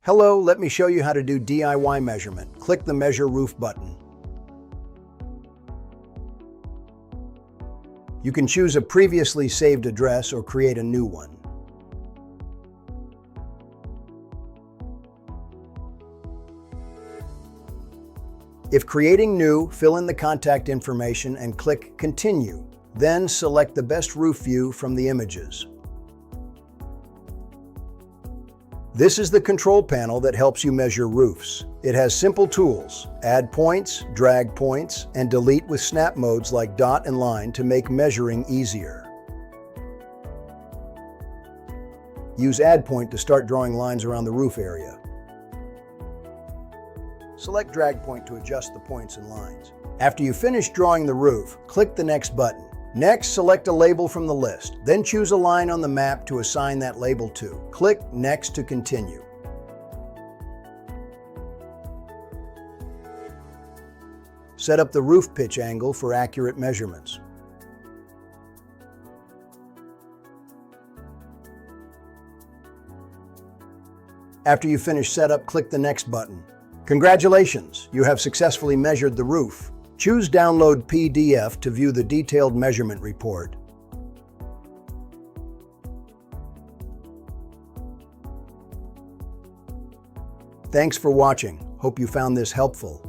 Hello, let me show you how to do DIY measurement. Click the Measure Roof button. You can choose a previously saved address or create a new one. If creating new, fill in the contact information and click Continue. Then select the best roof view from the images. This is the control panel that helps you measure roofs. It has simple tools: add points, drag points, and delete with snap modes like dot and line to make measuring easier. Use add point to start drawing lines around the roof area. Select drag point to adjust the points and lines. After you finish drawing the roof, click the next button. Next, select a label from the list. Then choose a line on the map to assign that label to. Click Next to continue. Set up the roof pitch angle for accurate measurements. After you finish setup, click the Next button. Congratulations! You have successfully measured the roof. Choose Download PDF to view the detailed measurement report. Thanks for watching. Hope you found this helpful.